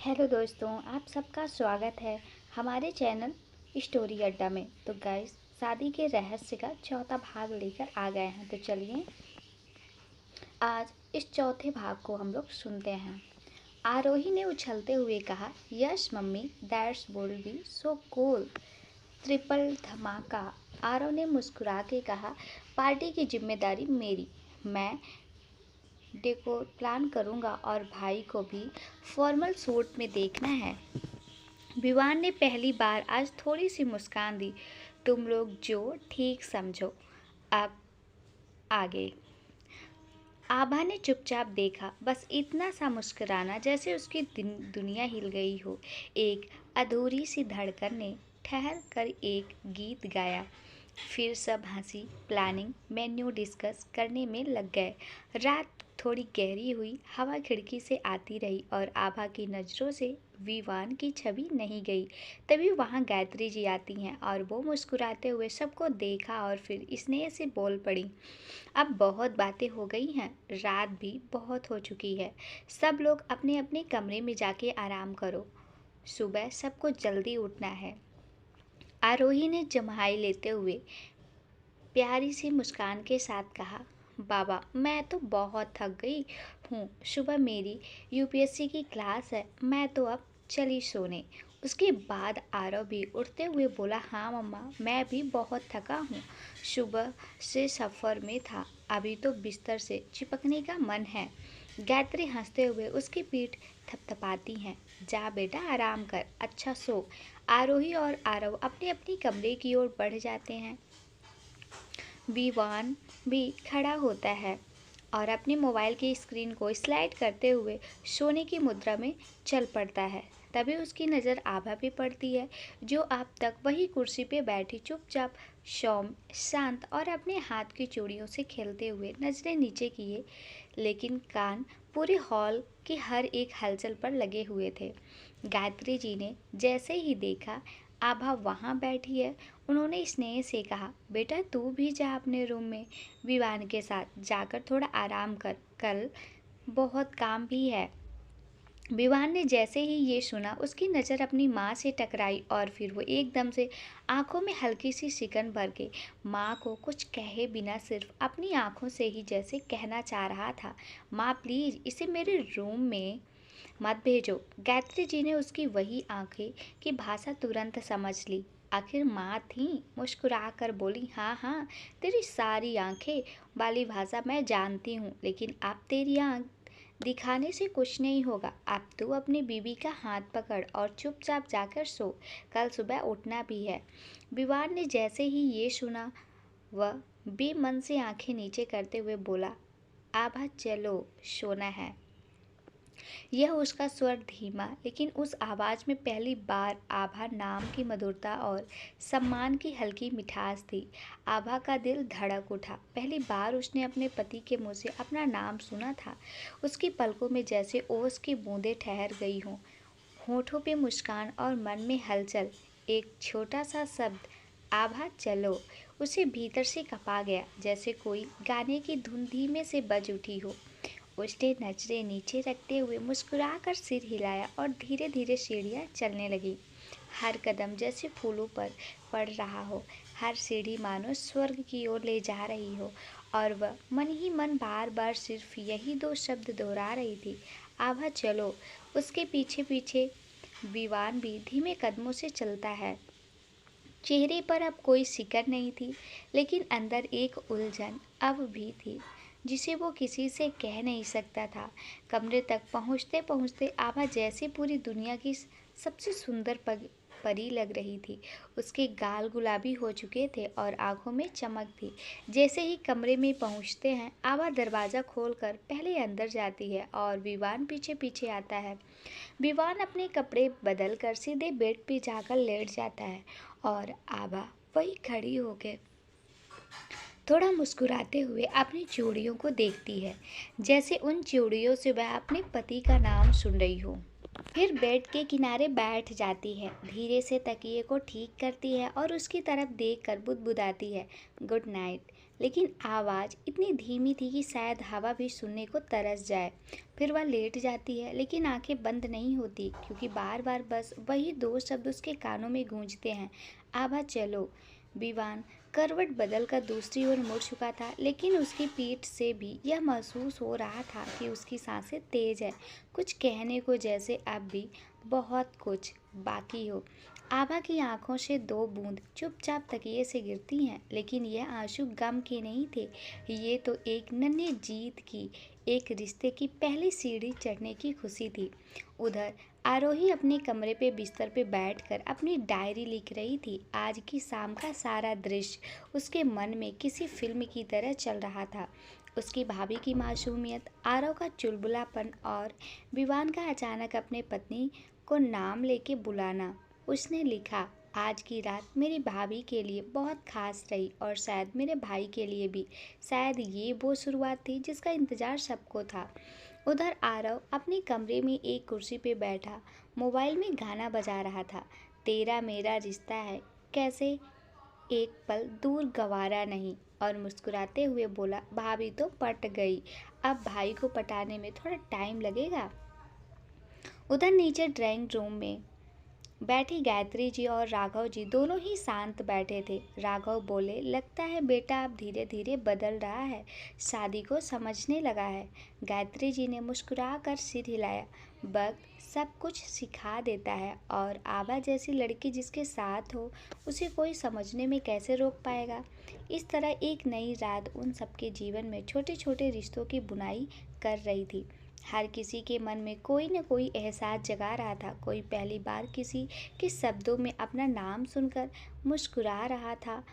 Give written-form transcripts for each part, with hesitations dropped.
Hello दोस्तों, आप सबका स्वागत है हमारे चैनल स्टोरी अड्डा में। तो गाइस, शादी के रहस्य का चौथा भाग लेकर आ गए हैं। तो चलिए आज इस चौथे भाग को हम लोग सुनते हैं। आरोही ने उछलते हुए कहा, yes mummy, that's will be so cool. Triple धमाका। आरव ने मुस्कुरा के कहा, पार्टी की जिम्मेदारी मेरी। मैं डेकोर प्लान करूँगा और भाई को भी फॉर्मल सूट में देखना है। विवान ने पहली बार आज थोड़ी सी मुस्कान दी। तुम लोग जो ठीक समझो। अब आगे। आभा ने चुपचाप देखा, बस इतना सा मुस्कुराना जैसे उसकी दुनिया हिल गई हो। एक अधूरी सी धड़कन ने ठहर कर एक गीत गाया। फिर सब हंसी, प्लानिंग, मेन्यू डिस्कस करने में लग गए। रात थोड़ी गहरी हुई, हवा खिड़की से आती रही और आभा की नज़रों से विवान की छवि नहीं गई। तभी वहाँ गायत्री जी आती हैं और वो मुस्कुराते हुए सबको देखा और फिर स्नेह से बोल पड़ी, अब बहुत बातें हो गई हैं, रात भी बहुत हो चुकी है। सब लोग अपने अपने कमरे में जाके आराम करो, सुबह सबको जल्दी उठना है। आरोही ने जम्हाई लेते हुए प्यारी सी मुस्कान के साथ कहा, बाबा मैं तो बहुत थक गई हूँ, सुबह मेरी यूपीएससी की क्लास है, मैं तो अब चली सोने। उसके बाद आरव भी उठते हुए बोला, हाँ मम्मा, मैं भी बहुत थका हूँ, सुबह से सफ़र में था, अभी तो बिस्तर से चिपकने का मन है। गायत्री हंसते हुए उसकी पीठ थपथपाती हैं, जा बेटा आराम कर, अच्छा सो। आरोही और आरव अपने अपने कमरे की ओर बढ़ जाते हैं। विवान भी खड़ा होता है और अपने मोबाइल की स्क्रीन को स्लाइड करते हुए सोने की मुद्रा में चल पड़ता है। तभी उसकी नज़र आभा पे पड़ती है, जो अब तक वही कुर्सी पे बैठी चुपचाप, सौम्य, शांत और अपने हाथ की चूड़ियों से खेलते हुए नजरें नीचे किए, लेकिन कान पूरे हॉल की हर एक हलचल पर लगे हुए थे। गायत्री जी ने जैसे ही देखा आभा वहाँ बैठी है, उन्होंने स्नेह से कहा, बेटा तू भी जा अपने रूम में विवान के साथ जाकर थोड़ा आराम कर, कल बहुत काम भी है। विवान ने जैसे ही ये सुना, उसकी नज़र अपनी माँ से टकराई और फिर वो एकदम से आंखों में हल्की सी सिकन भर के माँ को कुछ कहे बिना सिर्फ अपनी आंखों से ही जैसे कहना चाह रहा था, माँ प्लीज़ इसे मेरे रूम में मत भेजो। गायत्री जी ने उसकी वही आंखें की भाषा तुरंत समझ ली। आखिर माँ थी, मुस्कुरा कर बोली, हाँ हाँ, तेरी सारी आंखें वाली भाषा मैं जानती हूँ, लेकिन अब तेरी आंख दिखाने से कुछ नहीं होगा। अब तू अपनी बीवी का हाथ पकड़ और चुपचाप जाकर सो, कल सुबह उठना भी है। विवान ने जैसे ही ये सुना, वह बेमन से आंखें नीचे करते हुए बोला, आभा चलो सोना है। यह उसका स्वर धीमा, लेकिन उस आवाज़ में पहली बार आभा नाम की मधुरता और सम्मान की हल्की मिठास थी। आभा का दिल धड़क उठा। पहली बार उसने अपने पति के मुंह से अपना नाम सुना था। उसकी पलकों में जैसे ओस की बूंदें ठहर गई हों, होठों पे मुस्कान और मन में हलचल। एक छोटा सा शब्द, आभा चलो, उसे भीतर से कपा गया, जैसे कोई गाने की धुन धीमे से बज उठी हो। उसने नजरें नीचे रखते हुए मुस्कुराकर सिर हिलाया और धीरे धीरे सीढ़ियाँ चलने लगी। हर कदम जैसे फूलों पर पड़ रहा हो, हर सीढ़ी मानो स्वर्ग की ओर ले जा रही हो, और वह मन ही मन बार बार सिर्फ यही दो शब्द दोहरा रही थी, आभा चलो। उसके पीछे पीछे विवान भी धीमे कदमों से चलता है। चेहरे पर अब कोई सिकन नहीं थी, लेकिन अंदर एक उलझन अब भी थी, जिसे वो किसी से कह नहीं सकता था। कमरे तक पहुंचते पहुंचते आभा जैसे पूरी दुनिया की सबसे सुंदर परी लग रही थी। उसके गाल गुलाबी हो चुके थे और आंखों में चमक थी। जैसे ही कमरे में पहुंचते हैं, आभा दरवाज़ा खोलकर पहले अंदर जाती है और विवान पीछे पीछे आता है। विवान अपने कपड़े बदल कर सीधे बेड पे जाकर लेट जाता है और आभा वही खड़ी होकर थोड़ा मुस्कुराते हुए अपनी चूड़ियों को देखती है, जैसे उन चूड़ियों से वह अपने पति का नाम सुन रही हो। फिर बेड के किनारे बैठ जाती है, धीरे से तकिए को ठीक करती है और उसकी तरफ देखकर बुदबुदाती है, गुड नाइट। लेकिन आवाज़ इतनी धीमी थी कि शायद हवा भी सुनने को तरस जाए। फिर वह लेट जाती है, लेकिन आंखें बंद नहीं होती, क्योंकि बार बार बस वही दो शब्द उसके कानों में गूंजते हैं, आभा चलो। विवान करवट बदलकर दूसरी ओर मुड़ चुका था, लेकिन उसकी पीठ से भी यह महसूस हो रहा था कि उसकी सांसें तेज है, कुछ कहने को, जैसे अब भी बहुत कुछ बाकी हो। आभा की आंखों से दो बूंद चुपचाप तकिए से गिरती हैं, लेकिन यह आंसू गम के नहीं थे। ये तो एक नन्ही जीत की, एक रिश्ते की पहली सीढ़ी चढ़ने की खुशी थी। उधर आरोही अपने कमरे पे बिस्तर पे बैठकर अपनी डायरी लिख रही थी। आज की शाम का सारा दृश्य उसके मन में किसी फिल्म की तरह चल रहा था। उसकी भाभी की मासूमियत, आरव का चुलबुलापन और विवान का अचानक अपने पत्नी को नाम लेके बुलाना। उसने लिखा, आज की रात मेरी भाभी के लिए बहुत खास रही और शायद मेरे भाई के लिए भी। शायद ये वो शुरुआत थी जिसका इंतज़ार सबको था। उधर आरव अपने कमरे में एक कुर्सी पे बैठा मोबाइल में गाना बजा रहा था। तेरा मेरा रिश्ता है कैसे एक पल दूर गंवारा नहीं, और मुस्कुराते हुए बोला, भाभी तो पट गई, अब भाई को पटाने में थोड़ा टाइम लगेगा। उधर नीचे ड्राइंग रूम में बैठी गायत्री जी और राघव जी दोनों ही शांत बैठे थे। राघव बोले, लगता है बेटा अब धीरे धीरे बदल रहा है, शादी को समझने लगा है। गायत्री जी ने मुस्कुरा कर सिर हिलाया, वक्त सब कुछ सिखा देता है, और आभा जैसी लड़की जिसके साथ हो उसे कोई समझने में कैसे रोक पाएगा। इस तरह एक नई रात उन सबके जीवन में छोटे छोटे रिश्तों की बुनाई कर रही थी। हर किसी के मन में कोई न कोई एहसास जगा रहा था। कोई पहली बार किसी के शब्दों में अपना नाम सुनकर मुस्कुरा रहा था,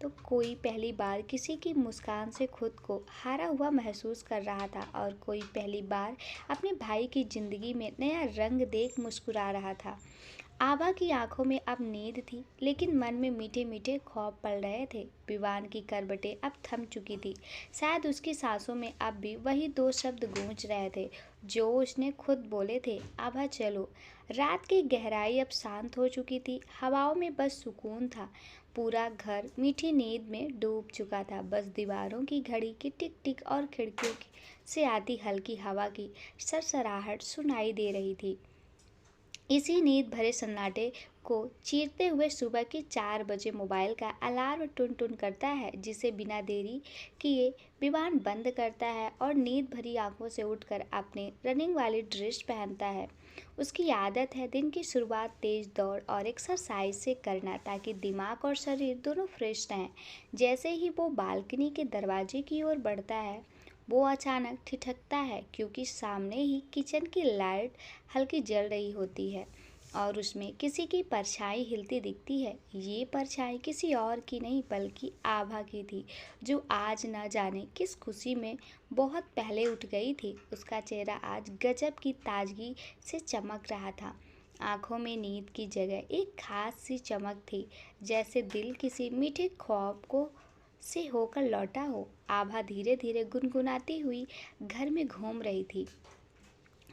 तो कोई पहली बार किसी की मुस्कान से खुद को हारा हुआ महसूस कर रहा था, और कोई पहली बार अपने भाई की जिंदगी में नया रंग देख मुस्कुरा रहा था। आभा की आंखों में अब नींद थी, लेकिन मन में मीठे मीठे ख्वाब पल रहे थे। विवान की करवटें अब थम चुकी थी। शायद उसकी सांसों में अब भी वही दो शब्द गूंज रहे थे जो उसने खुद बोले थे, आभा चलो। रात की गहराई अब शांत हो चुकी थी। हवाओं में बस सुकून था। पूरा घर मीठी नींद में डूब चुका था। बस दीवारों की घड़ी की टिक टिक और खिड़कियों से आती हल्की हवा की सरसराहट सुनाई दे रही थी। इसी नींद भरे सन्नाटे को चीरते हुए सुबह के 4 बजे मोबाइल का अलार्म टुन टुन करता है, जिसे बिना देरी किए विवान बंद करता है और नींद भरी आंखों से उठकर अपने रनिंग वाली ड्रेस पहनता है। उसकी आदत है दिन की शुरुआत तेज दौड़ और एक्सरसाइज से करना, ताकि दिमाग और शरीर दोनों फ्रेश रहें। जैसे ही वो बालकनी के दरवाजे की ओर बढ़ता है, वो अचानक ठिठकता है, क्योंकि सामने ही किचन की लाइट हल्की जल रही होती है और उसमें किसी की परछाई हिलती दिखती है। ये परछाई किसी और की नहीं बल्कि आभा की थी, जो आज न जाने किस खुशी में बहुत पहले उठ गई थी। उसका चेहरा आज गजब की ताजगी से चमक रहा था। आंखों में नींद की जगह एक खास सी चमक थी, जैसे दिल किसी मीठे ख्वाब को से होकर लौटा हो। आभा धीरे धीरे गुनगुनाती हुई घर में घूम रही थी,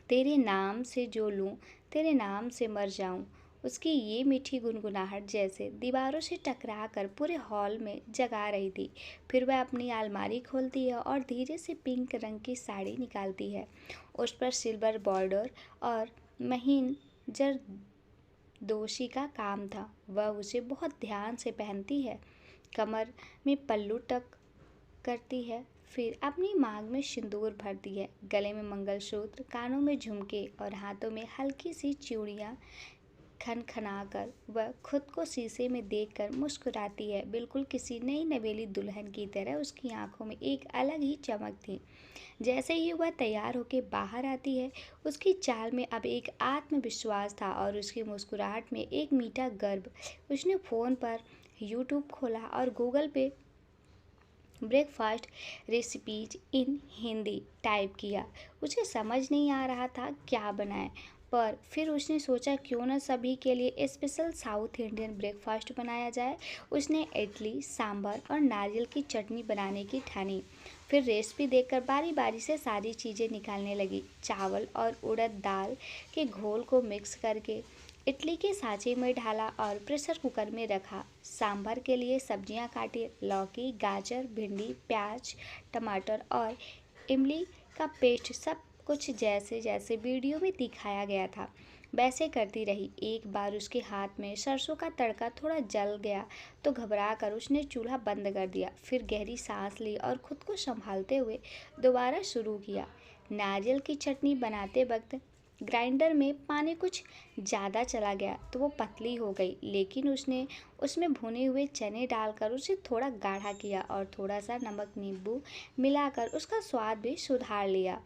तेरे नाम से जो लूं, तेरे नाम से मर जाऊं। उसकी ये मीठी गुनगुनाहट जैसे दीवारों से टकरा कर पूरे हॉल में जगा रही थी। फिर वह अपनी अलमारी खोलती है और धीरे से पिंक रंग की साड़ी निकालती है। उस पर सिल्वर बॉर्डर और महीन जरदोशी का काम था। वह उसे बहुत ध्यान से पहनती है, कमर में पल्लू टक करती है, फिर अपनी मांग में सिंदूर भरती है, गले में मंगलसूत्र, कानों में झुमके और हाथों में हल्की सी चूड़ियाँ खनखनाकर वह खुद को शीशे में देखकर मुस्कुराती है। बिल्कुल किसी नई नवेली दुल्हन की तरह उसकी आंखों में एक अलग ही चमक थी। जैसे ही वह तैयार होकर बाहर आती है, उसकी चाल में अब एक आत्मविश्वास था और उसकी मुस्कुराहट में एक मीठा गर्व। उसने फ़ोन पर यूट्यूब खोला और गूगल पे ब्रेकफास्ट रेसिपीज इन हिंदी टाइप किया। उसे समझ नहीं आ रहा था क्या बनाए, पर फिर उसने सोचा क्यों न सभी के लिए स्पेशल साउथ इंडियन ब्रेकफास्ट बनाया जाए। उसने इडली, सांभर और नारियल की चटनी बनाने की ठानी। फिर रेसिपी देखकर बारी बारी से सारी चीज़ें निकालने लगी। चावल और उड़द दाल के घोल को मिक्स करके इडली के साँचे में ढाला और प्रेशर कुकर में रखा। सांभर के लिए सब्जियां काटी, लौकी, गाजर, भिंडी, प्याज, टमाटर और इमली का पेस्ट, सब कुछ जैसे जैसे वीडियो में दिखाया गया था वैसे करती रही। एक बार उसके हाथ में सरसों का तड़का थोड़ा जल गया तो घबरा कर उसने चूल्हा बंद कर दिया। फिर गहरी सांस ली और खुद को संभालते हुए दोबारा शुरू किया। नारियल की चटनी बनाते वक्त ग्राइंडर में पानी कुछ ज़्यादा चला गया तो वो पतली हो गई, लेकिन उसने उसमें भुने हुए चने डालकर उसे थोड़ा गाढ़ा किया और थोड़ा सा नमक नींबू मिलाकर उसका स्वाद भी सुधार लिया।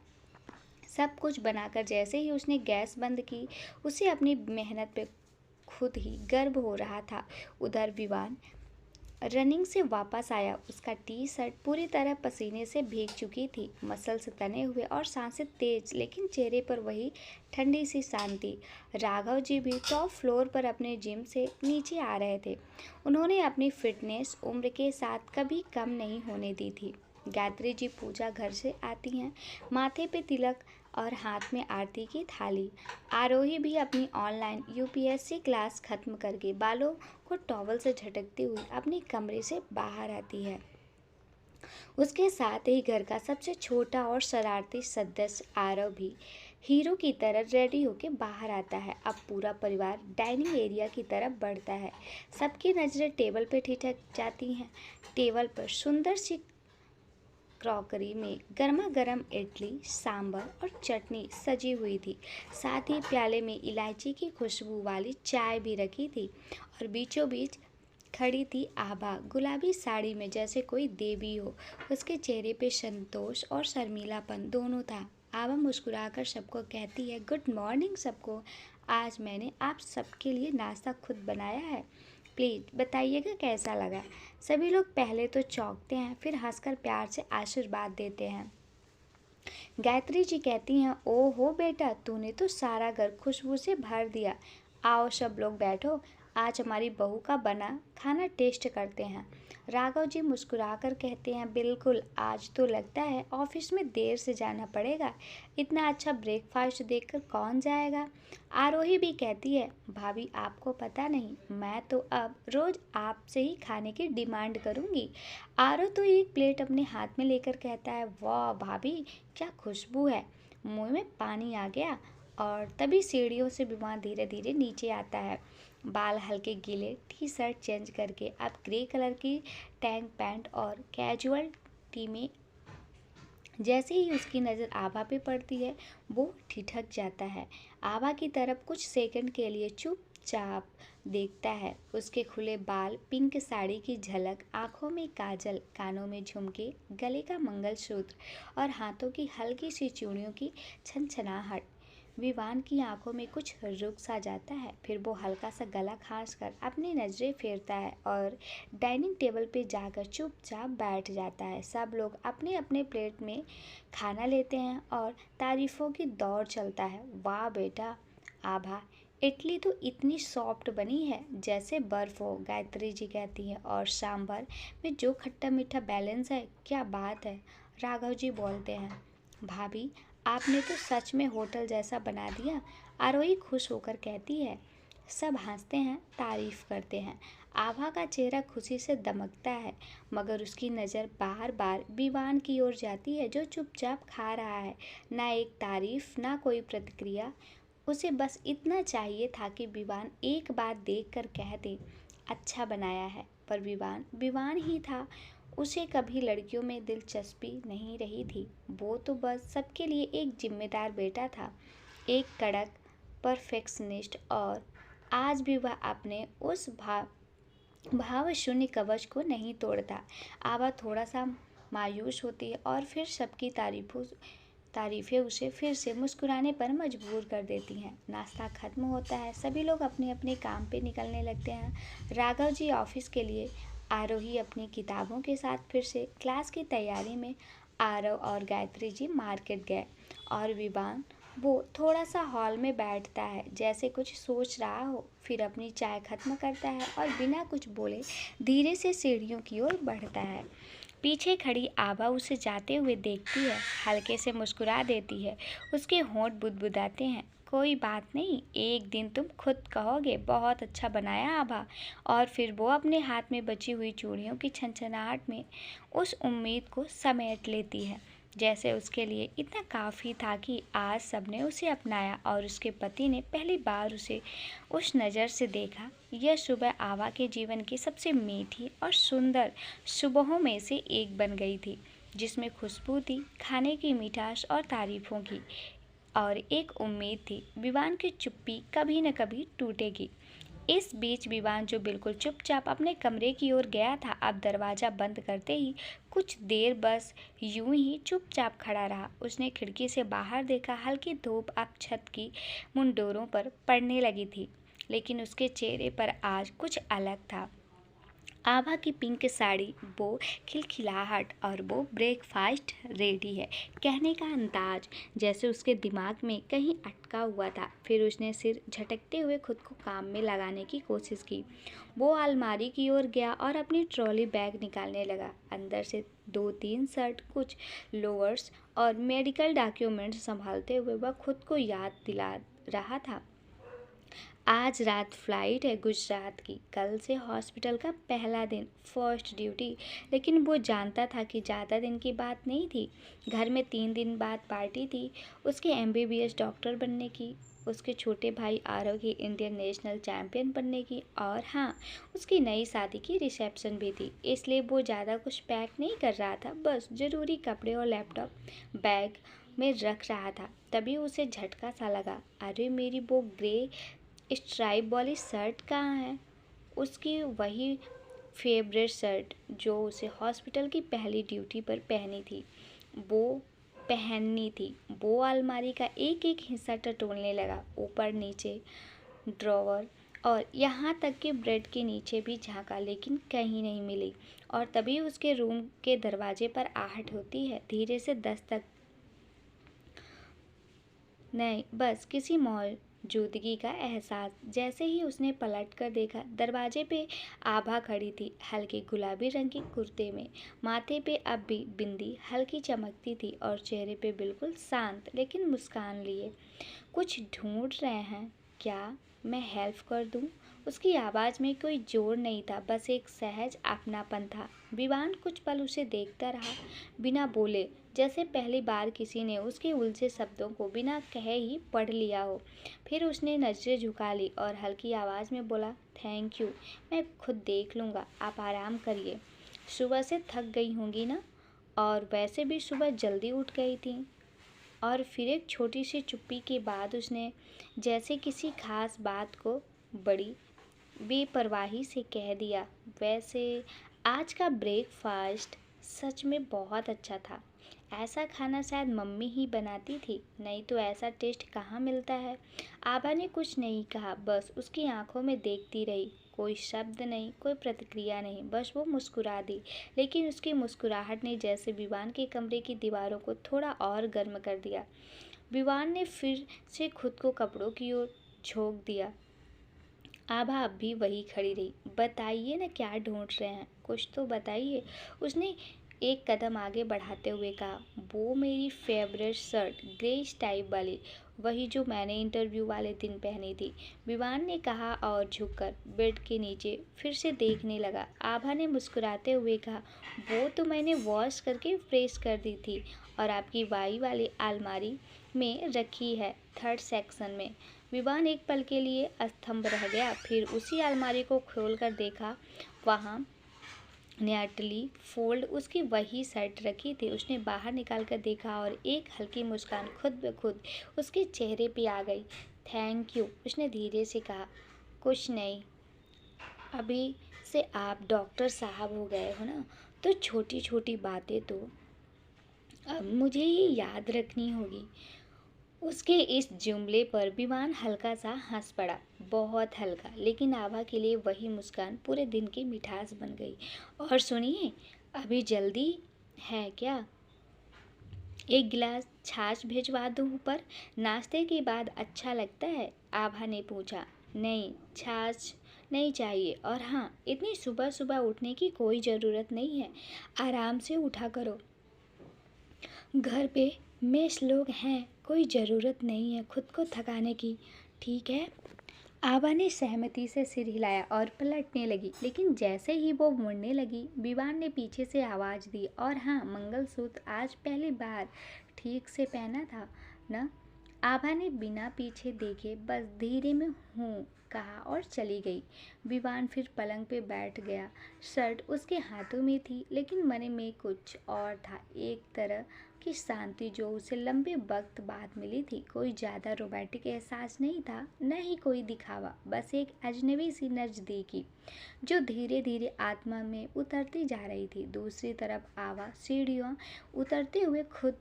सब कुछ बनाकर जैसे ही उसने गैस बंद की, उसे अपनी मेहनत पे खुद ही गर्व हो रहा था। उधर विवान रनिंग से वापस आया। उसका टी शर्ट पूरी तरह पसीने से भीग चुकी थी, मसल्स तने हुए और सांसें तेज, लेकिन चेहरे पर वही ठंडी सी शांति। राघव जी भी टॉप फ्लोर पर अपने जिम से नीचे आ रहे थे। उन्होंने अपनी फिटनेस उम्र के साथ कभी कम नहीं होने दी थी। गायत्री जी पूजा घर से आती हैं, माथे पे तिलक और हाथ में आरती की थाली। आरोही भी अपनी ऑनलाइन यूपीएससी क्लास खत्म करके बालों को टॉवल से झटकती हुई अपने कमरे से बाहर आती है। उसके साथ ही घर का सबसे छोटा और शरारती सदस्य आरव भी हीरो की तरह रेडी होकर बाहर आता है। अब पूरा परिवार डाइनिंग एरिया की तरफ बढ़ता है। सबकी नज़रें टेबल पर ठिठक जाती हैं। टेबल पर सुंदर सी क्रॉकरी में गर्मा गर्म इडली, सांभर और चटनी सजी हुई थी। साथ ही प्याले में इलायची की खुशबू वाली चाय भी रखी थी और बीचों बीच खड़ी थी आभा, गुलाबी साड़ी में जैसे कोई देवी हो। उसके चेहरे पे संतोष और शर्मीलापन दोनों था। आभा मुस्कुराकर सबको कहती है, गुड मॉर्निंग सबको, आज मैंने आप सबके लिए नाश्ता खुद बनाया है, प्लीज़ बताइएगा कैसा लगा। सभी लोग पहले तो चौंकते हैं, फिर हंसकर प्यार से आशीर्वाद देते हैं। गायत्री जी कहती हैं, ओ हो बेटा, तूने तो सारा घर खुशबू से भर दिया। आओ सब लोग बैठो, आज हमारी बहू का बना खाना टेस्ट करते हैं। राघव जी मुस्कुराकर कहते हैं, बिल्कुल, आज तो लगता है ऑफिस में देर से जाना पड़ेगा। इतना अच्छा ब्रेकफास्ट देखकर कौन जाएगा। आरोही भी कहती है, भाभी आपको पता नहीं, मैं तो अब रोज़ आपसे ही खाने की डिमांड करूँगी। आरो तो एक प्लेट अपने हाथ में लेकर कहता है, वाह भाभी, क्या खुशबू है, मुंह में पानी आ गया। और तभी सीढ़ियों से विमान धीरे धीरे नीचे आता है। बाल हल्के गीले, टी शर्ट चेंज करके अब ग्रे कलर की टैंक पैंट और कैजुअल टी में। जैसे ही उसकी नज़र आभा पे पड़ती है, वो ठिठक जाता है। आभा की तरफ कुछ सेकंड के लिए चुपचाप देखता है। उसके खुले बाल, पिंक साड़ी की झलक, आंखों में काजल, कानों में झुमके, गले का मंगलसूत्र और हाथों की हल्की सी चूड़ियों की छनछनाहट। विवान की आंखों में कुछ रुक सा जाता है, फिर वो हल्का सा गला खांस कर अपनी नज़रें फेरता है और डाइनिंग टेबल पे जाकर चुपचाप बैठ जाता है। सब लोग अपने अपने प्लेट में खाना लेते हैं और तारीफ़ों की दौड़ चलता है। वाह बेटा आभा, इडली तो इतनी सॉफ्ट बनी है जैसे बर्फ़ हो, गायत्री जी कहती है, और सांभर में जो खट्टा मीठा बैलेंस है, क्या बात है। राघव जी बोलते हैं, भाभी आपने तो सच में होटल जैसा बना दिया। आरोही खुश होकर कहती है। सब हंसते हैं, तारीफ करते हैं। आभा का चेहरा खुशी से दमकता है, मगर उसकी नज़र बार बार विवान की ओर जाती है, जो चुपचाप खा रहा है। ना एक तारीफ, ना कोई प्रतिक्रिया। उसे बस इतना चाहिए था कि विवान एक बार देख कर कह दे, अच्छा बनाया है। पर विवान विवान ही था। उसे कभी लड़कियों में दिलचस्पी नहीं रही थी। वो तो बस सबके लिए एक जिम्मेदार बेटा था, एक कड़क परफेक्शनिस्ट। और आज भी वह अपने उस भाव शून्य कवच को नहीं तोड़ता। आभा थोड़ा सा मायूस होती है और फिर सबकी तारीफें उसे फिर से मुस्कुराने पर मजबूर कर देती हैं। नाश्ता खत्म होता है, सभी लोग अपने अपने काम पे निकलने लगते हैं। राघव जी ऑफिस के लिए, आरोही अपनी किताबों के साथ फिर से क्लास की तैयारी में, आरव और गायत्री जी मार्केट गए और विवान वो थोड़ा सा हॉल में बैठता है, जैसे कुछ सोच रहा हो। फिर अपनी चाय खत्म करता है और बिना कुछ बोले धीरे से सीढ़ियों की ओर बढ़ता है। पीछे खड़ी आभा उसे जाते हुए देखती है, हल्के से मुस्कुरा देती है। उसके होंठ बुदबुदाते हैं। कोई बात नहीं, एक दिन तुम खुद कहोगे बहुत अच्छा बनाया आभा। और फिर वो अपने हाथ में बची हुई चूड़ियों की छनछनाहट में उस उम्मीद को समेट लेती है जैसे उसके लिए इतना काफ़ी था कि आज सबने उसे अपनाया और उसके पति ने पहली बार उसे उस नज़र से देखा। यह सुबह आभा के जीवन की सबसे मीठी और सुंदर सुबहों में से एक बन गई थी, जिसमें खुशबू थी, खाने की मिठास और तारीफों की, और एक उम्मीद थी विवान की चुप्पी कभी न कभी टूटेगी। इस बीच विवान, जो बिल्कुल चुपचाप अपने कमरे की ओर गया था, अब दरवाज़ा बंद करते ही कुछ देर बस यूं ही चुपचाप खड़ा रहा। उसने खिड़की से बाहर देखा। हल्की धूप अब छत की मुंडोरों पर पड़ने लगी थी, लेकिन उसके चेहरे पर आज कुछ अलग था। आभा की पिंक साड़ी, वो खिलखिलाहट और वो ब्रेकफास्ट रेडी है कहने का अंदाज जैसे उसके दिमाग में कहीं अटका हुआ था। फिर उसने सिर झटकते हुए खुद को काम में लगाने की कोशिश की। वो अलमारी की ओर गया और अपनी ट्रॉली बैग निकालने लगा। अंदर से 2-3 शर्ट, कुछ लोअर्स और मेडिकल डॉक्यूमेंट्स संभालते हुए वह खुद को याद दिला रहा था, आज रात फ्लाइट है गुजरात की, कल से हॉस्पिटल का पहला दिन, फर्स्ट ड्यूटी। लेकिन वो जानता था कि ज़्यादा दिन की बात नहीं थी। घर में 3 दिन बाद पार्टी थी, उसके MBBS डॉक्टर बनने की, उसके छोटे भाई आरव की इंडियन नेशनल चैम्पियन बनने की, और हाँ, उसकी नई शादी की रिसेप्शन भी थी। इसलिए वो ज़्यादा कुछ पैक नहीं कर रहा था, बस ज़रूरी कपड़े और लैपटॉप बैग में रख रहा था। तभी उसे झटका सा लगा, अरे मेरी वो ग्रे स्ट्राइप वाली शर्ट कहाँ है? उसकी वही फेवरेट शर्ट जो उसे हॉस्पिटल की पहली ड्यूटी पर पहननी थी। वो अलमारी का एक एक हिस्सा टटोलने लगा, ऊपर नीचे, ड्रॉवर और यहाँ तक कि बेड के नीचे भी झांका, लेकिन कहीं नहीं मिली। और तभी उसके रूम के दरवाजे पर आहट होती है, धीरे से दस्तक, नहीं, बस किसी मौजूदगी का एहसास। जैसे ही उसने पलट कर देखा, दरवाजे पे आभा खड़ी थी, हल्के गुलाबी रंग के कुर्ते में, माथे पे अब भी बिंदी हल्की चमकती थी और चेहरे पे बिल्कुल शांत लेकिन मुस्कान लिए। कुछ ढूंढ रहे हैं क्या? मैं हेल्प कर दूं? उसकी आवाज़ में कोई जोर नहीं था, बस एक सहज अपनापन था। विवान कुछ पल उसे देखता रहा, बिना बोले, जैसे पहली बार किसी ने उसके उलझे शब्दों को बिना कहे ही पढ़ लिया हो। फिर उसने नज़रें झुका ली और हल्की आवाज़ में बोला, थैंक यू, मैं खुद देख लूँगा, आप आराम करिए। सुबह से थक गई होंगी ना? और वैसे भी सुबह जल्दी उठ गई थी। और फिर एक छोटी सी चुप्पी के बाद उसने जैसे किसी खास बात को बड़ी बेपरवाही से कह दिया, वैसे आज का ब्रेकफास्ट सच में बहुत अच्छा था। ऐसा खाना शायद मम्मी ही बनाती थी, नहीं तो ऐसा टेस्ट कहाँ मिलता है। आभा ने कुछ नहीं कहा, बस उसकी आंखों में देखती रही। कोई शब्द नहीं, कोई प्रतिक्रिया नहीं, बस वो मुस्कुरा दी। लेकिन उसकी मुस्कुराहट ने जैसे विवान के कमरे की दीवारों को थोड़ा और गर्म कर दिया। विवान ने फिर से खुद को कपड़ों की ओर झोंक दिया। आभा अब भी वही खड़ी रही। बताइए ना, क्या ढूंढ रहे हैं? कुछ तो बताइए, उसने एक कदम आगे बढ़ाते हुए कहा। वो मेरी फेवरेट शर्ट, ग्रे टाइप वाली, वही जो मैंने इंटरव्यू वाले दिन पहनी थी, विवान ने कहा और झुककर बेड के नीचे फिर से देखने लगा। आभा ने मुस्कुराते हुए कहा, वो तो मैंने वॉश करके प्रेस कर दी थी और आपकी वाई वाली अलमारी में रखी है, 3rd सेक्शन में। विवान एक पल के लिए स्तंभ रह गया, फिर उसी अलमारी को खोलकर देखा। वहाँ न्याटली फोल्ड उसकी वही शर्ट रखी थी। उसने बाहर निकाल कर देखा और एक हल्की मुस्कान खुद ब खुद उसके चेहरे पे आ गई। थैंक यू, उसने धीरे से कहा। कुछ नहीं, अभी से आप डॉक्टर साहब हो गए हो ना, तो छोटी छोटी बातें तो अब मुझे ही याद रखनी होगी। उसके इस जुमले पर विमान हल्का सा हंस पड़ा, बहुत हल्का, लेकिन आभा के लिए वही मुस्कान पूरे दिन की मिठास बन गई। और सुनिए, अभी जल्दी है क्या? एक गिलास छाछ भिजवा दूँ ऊपर? नाश्ते के बाद अच्छा लगता है? आभा ने पूछा। नहीं, छाछ नहीं चाहिए, और हाँ, इतनी सुबह सुबह उठने की कोई ज़रूरत नहीं है, आराम से उठा करो। घर पे मेष लोग हैं, कोई ज़रूरत नहीं है खुद को थकाने की, ठीक है? आभा ने सहमति से सिर हिलाया और पलटने लगी, लेकिन जैसे ही वो मुड़ने लगी, विवान ने पीछे से आवाज़ दी, और हाँ, मंगलसूत्र आज पहली बार ठीक से पहना था ना? आभा ने बिना पीछे देखे बस धीरे में हूँ कहा और चली गई। विवान फिर पलंग पे बैठ गया। शर्ट उसके हाथों में थी, लेकिन मन में कुछ और था, एक तरह की शांति जो उसे लंबे वक्त बाद मिली थी। कोई ज़्यादा रोमांटिक एहसास नहीं था, न ही कोई दिखावा, बस एक अजनबी सी नज़दीकी जो धीरे धीरे आत्मा में उतरती जा रही थी। दूसरी तरफ आवा सीढ़ियों उतरते हुए खुद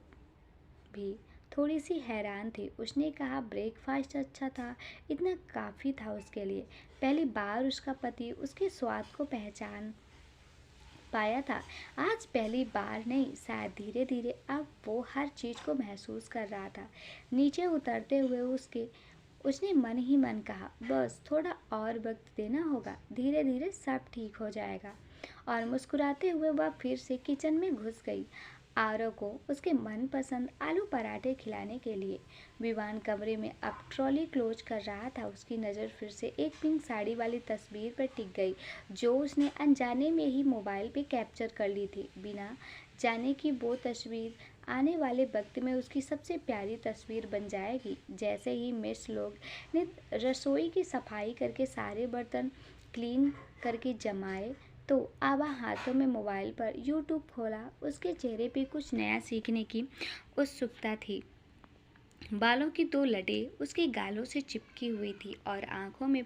भी थोड़ी सी हैरान थी। उसने कहा ब्रेकफास्ट अच्छा था, इतना काफ़ी था उसके लिए। पहली बार उसका पति उसके स्वाद को पहचान पाया था। आज पहली बार नहीं, शायद धीरे धीरे अब वो हर चीज़ को महसूस कर रहा था। नीचे उतरते हुए उसने मन ही मन कहा, बस थोड़ा और वक्त देना होगा, धीरे धीरे सब ठीक हो जाएगा। और मुस्कुराते हुए वह फिर से किचन में घुस गई, आरव को उसके मनपसंद आलू पराठे खिलाने के लिए। विवान कमरे में अब ट्रॉली क्लोज कर रहा था। उसकी नज़र फिर से एक पिंक साड़ी वाली तस्वीर पर टिक गई, जो उसने अनजाने में ही मोबाइल पे कैप्चर कर ली थी, बिना जाने कि वो तस्वीर आने वाले वक्त में उसकी सबसे प्यारी तस्वीर बन जाएगी। जैसे ही मिस लोग ने रसोई की सफाई करके सारे बर्तन क्लीन करके जमाए, तो आभा हाथों में मोबाइल पर यूट्यूब खोला। उसके चेहरे पे कुछ नया सीखने की उत्सुकता थी। बालों की दो लटें उसके गालों से चिपकी हुई थी और आंखों में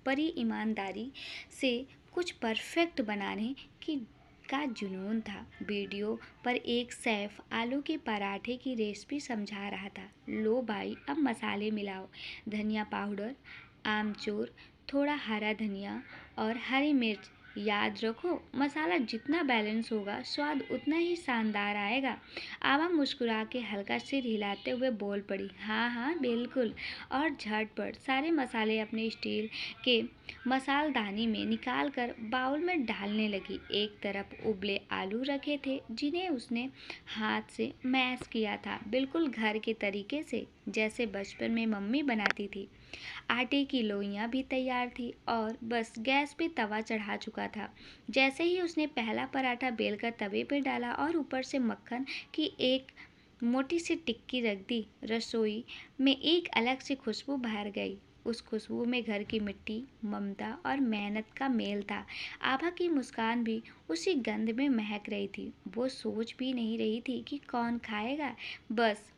परी ईमानदारी से कुछ परफेक्ट बनाने की का जुनून था। वीडियो पर एक सैफ आलू के पराठे की रेसिपी समझा रहा था। लो भाई, अब मसाले मिलाओ, धनिया पाउडर, आमचूर, थोड़ा हरा धनिया और हरी मिर्च। याद रखो, मसाला जितना बैलेंस होगा, स्वाद उतना ही शानदार आएगा। आवा मुस्कुरा के हल्का सिर हिलाते हुए बोल पड़ी, हाँ हाँ बिल्कुल। और झटपट सारे मसाले अपने स्टील के मसालदानी में निकाल कर बाउल में डालने लगी। एक तरफ उबले आलू रखे थे, जिन्हें उसने हाथ से मैश किया था, बिल्कुल घर के तरीके से, जैसे बचपन में मम्मी बनाती थी। आटे की लोइयाँ भी तैयार थी और बस गैस पे तवा चढ़ा चुका था। जैसे ही उसने पहला पराठा बेलकर तवे पे डाला और ऊपर से मक्खन की एक मोटी सी टिक्की रख दी, रसोई में एक अलग सी खुशबू भर गई। उस खुशबू में घर की मिट्टी, ममता और मेहनत का मेल था। आभा की मुस्कान भी उसी गंध में महक रही थी। वो सोच भी नहीं रही थी कि कौन खाएगा, बस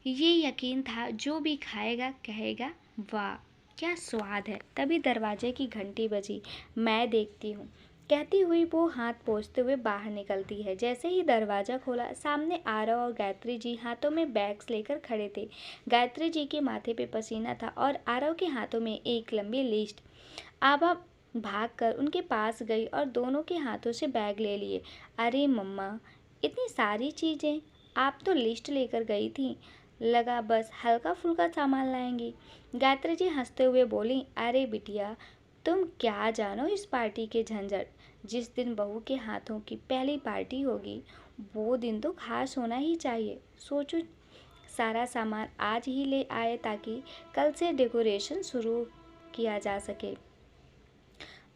ये यकीन था जो भी खाएगा कहेगा, वाह क्या स्वाद है। तभी दरवाजे की घंटी बजी। मैं देखती हूँ, कहती हुई वो हाथ पोंछते हुए बाहर निकलती है। जैसे ही दरवाज़ा खोला, सामने आरव और गायत्री जी हाथों में बैग्स लेकर खड़े थे। गायत्री जी के माथे पे पसीना था और आरव के हाथों में एक लंबी लिस्ट। आभा भागकर उनके पास गई और दोनों के हाथों से बैग ले लिए। अरे मम्मा, इतनी सारी चीज़ें, आप तो लिस्ट लेकर गई थी, लगा बस हल्का फुल्का सामान लाएंगी। गायत्री जी हंसते हुए बोली, अरे बिटिया, तुम क्या जानो इस पार्टी के झंझट। जिस दिन बहू के हाथों की पहली पार्टी होगी, वो दिन तो खास होना ही चाहिए। सोचो, सारा सामान आज ही ले आए ताकि कल से डेकोरेशन शुरू किया जा सके।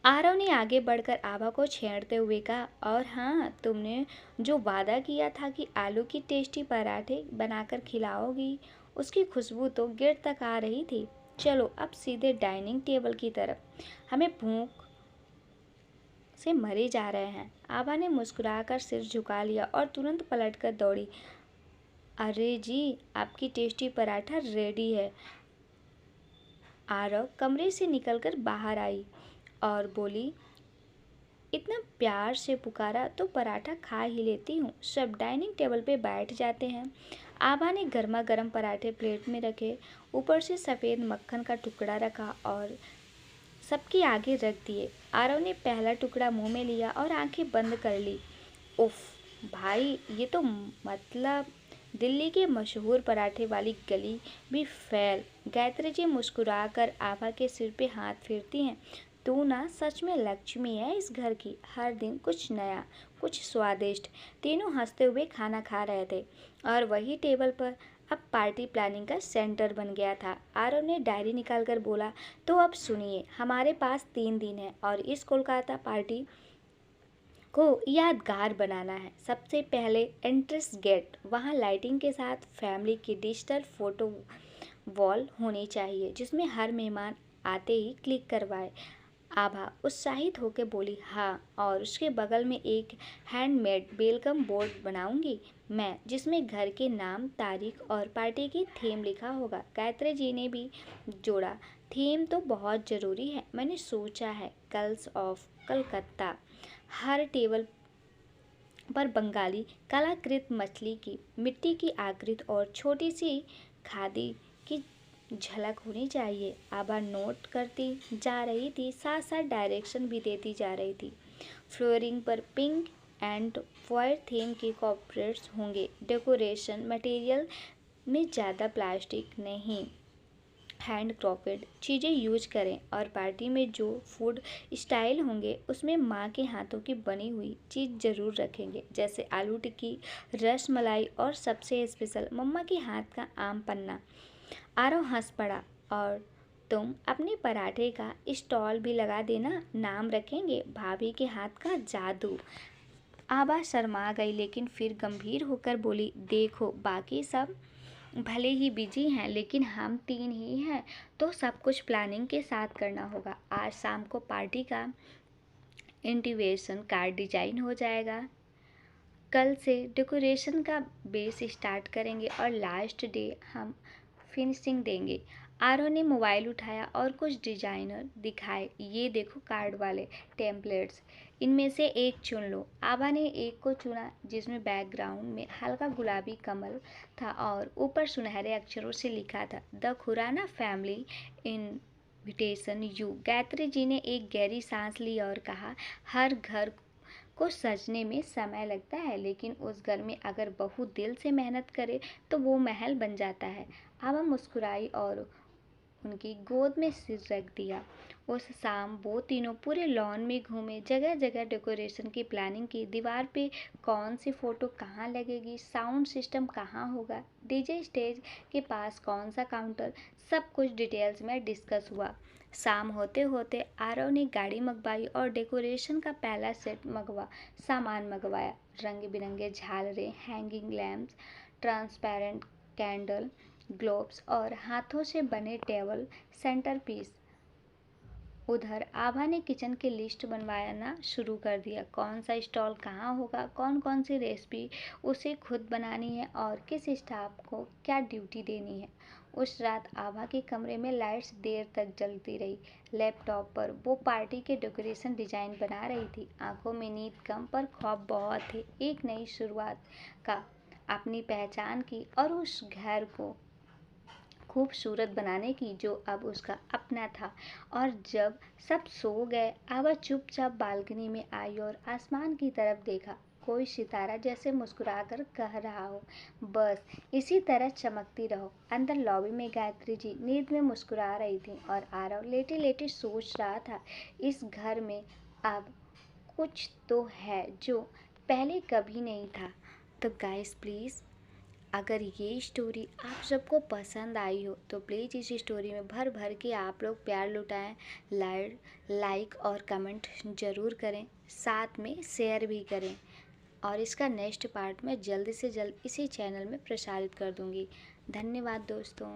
आरव ने आगे बढ़कर आभा को छेड़ते हुए कहा, और हाँ, तुमने जो वादा किया था कि आलू की टेस्टी पराठे बनाकर खिलाओगी, उसकी खुशबू तो गिर तक आ रही थी। चलो अब सीधे डाइनिंग टेबल की तरफ, हमें भूख से मरे जा रहे हैं। आभा ने मुस्कुराकर सिर झुका लिया और तुरंत पलटकर दौड़ी। अरे जी, आपकी टेस्टी पराठा रेडी है। आरव कमरे से निकलकर बाहर आई और बोली, इतना प्यार से पुकारा तो पराठा खा ही लेती हूँ। सब डाइनिंग टेबल पे बैठ जाते हैं। आभा ने गर्मा गर्म पराठे प्लेट में रखे, ऊपर से सफ़ेद मक्खन का टुकड़ा रखा और सबके आगे रख दिए। आरव ने पहला टुकड़ा मुंह में लिया और आंखें बंद कर ली। उफ भाई, ये तो मतलब दिल्ली के मशहूर पराठे वाली गली भी फैल। गायत्री जी मुस्कुराकर आभा के सिर पे हाथ फेरती हैं। तू ना सच में लक्ष्मी है इस घर की, हर दिन कुछ नया, कुछ स्वादिष्ट। तीनों हंसते हुए खाना खा रहे थे और वही टेबल पर अब पार्टी प्लानिंग का सेंटर बन गया था। आरव ने डायरी निकालकर बोला, तो अब सुनिए, हमारे पास 3 दिन है और इस कोलकाता पार्टी को यादगार बनाना है। सबसे पहले एंट्रेंस गेट, वहाँ लाइटिंग के साथ फैमिली की डिजिटल फोटो वॉल होनी चाहिए जिसमें हर मेहमान आते ही क्लिक करवाए। आभा उत्साहित होकर बोली, हाँ, और उसके बगल में एक हैंडमेड वेलकम बोर्ड बनाऊंगी मैं, जिसमें घर के नाम, तारीख और पार्टी की थीम लिखा होगा। गायत्री जी ने भी जोड़ा, थीम तो बहुत ज़रूरी है। मैंने सोचा है कल्स ऑफ कलकत्ता, हर टेबल पर बंगाली कलाकृत मछली की मिट्टी की आकृति और छोटी सी खादी की झलक होनी चाहिए। आभा नोट करती जा रही थी, साथ साथ डायरेक्शन भी देती जा रही थी। फ्लोरिंग पर पिंक एंड वाइट थीम के कॉर्पोरेट्स होंगे। डेकोरेशन मटेरियल में ज़्यादा प्लास्टिक नहीं, हैंड क्राफ्टेड चीज़ें यूज करें और पार्टी में जो फूड स्टाइल होंगे उसमें माँ के हाथों की बनी हुई चीज़ ज़रूर रखेंगे, जैसे आलू टिक्की, रस मलाई और सबसे स्पेशल मम्मा के हाथ का आम पन्ना। आरव हंस पड़ा, और तुम अपने पराठे का स्टॉल भी लगा देना, नाम रखेंगे भाभी के हाथ का जादू। आभा शर्मा गई लेकिन फिर गंभीर होकर बोली, देखो बाकी सब भले ही बिजी हैं लेकिन हम 3 ही हैं, तो सब कुछ प्लानिंग के साथ करना होगा। आज शाम को पार्टी का इनविटेशन कार्ड डिजाइन हो जाएगा, कल से डेकोरेशन का बेस स्टार्ट करेंगे और लास्ट डे हम फिनिशिंग देंगे। आरव ने मोबाइल उठाया और कुछ डिजाइनर दिखाए, ये देखो कार्ड वाले टेम्पलेट्स, इनमें से एक चुन लो। आभा ने एक को चुना जिसमें बैकग्राउंड में हल्का गुलाबी कमल था और ऊपर सुनहरे अक्षरों से लिखा था, the Khurana family invitation you. Gayatri ji ने एक गहरी सांस ली और कहा, हर घर को सजने में समय लगता है, लेकिन उस घर में अगर बहू दिल से मेहनत करे तो वो महल बन जाता है। आभा मुस्कुराई और उनकी गोद में सिर रख दिया। उस शाम वो तीनों पूरे लॉन में घूमे, जगह जगह डेकोरेशन की प्लानिंग की, दीवार पे कौन सी फोटो कहाँ लगेगी, साउंड सिस्टम कहाँ होगा, डीजे स्टेज के पास कौन सा काउंटर, सब कुछ डिटेल्स में डिस्कस हुआ। शाम होते होते आरव ने गाड़ी मंगवाई और डेकोरेशन का पहला सेट सामान मंगवाया। रंग बिरंगे झालरें, hanging lamps, transparent candle, globes और हाथों से बने टेबल सेंटर पीस। उधर आभा ने किचन की लिस्ट बनवाना शुरू कर दिया, कौन सा स्टॉल कहाँ होगा, कौन कौन सी रेसिपी उसे खुद बनानी है और किस स्टाफ को क्या ड्यूटी देनी है। उस रात आभा के कमरे में लाइट्स देर तक जलती रही। लैपटॉप पर वो पार्टी के डेकोरेशन डिजाइन बना रही थी। आंखों में नींद कम पर ख्वाब बहुत थे, एक नई शुरुआत का, अपनी पहचान की और उस घर को खूबसूरत बनाने की जो अब उसका अपना था। और जब सब सो गए, आभा चुपचाप बालकनी में आई और आसमान की तरफ देखा। कोई सितारा जैसे मुस्कुराकर कह रहा हो, बस इसी तरह चमकती रहो। अंदर लॉबी में गायत्री जी नींद में मुस्कुरा रही थी और आरव लेटे लेटे सोच रहा था, इस घर में अब कुछ तो है जो पहले कभी नहीं था। तो गाइस प्लीज़, अगर ये स्टोरी आप सबको पसंद आई हो तो प्लीज़ इस स्टोरी में भर भर के आप लोग प्यार लुटाएं, लाइक और कमेंट ज़रूर करें, साथ में शेयर भी करें। और इसका नेक्स्ट पार्ट मैं जल्दी से जल्द इसी चैनल में प्रसारित कर दूँगी। धन्यवाद दोस्तों।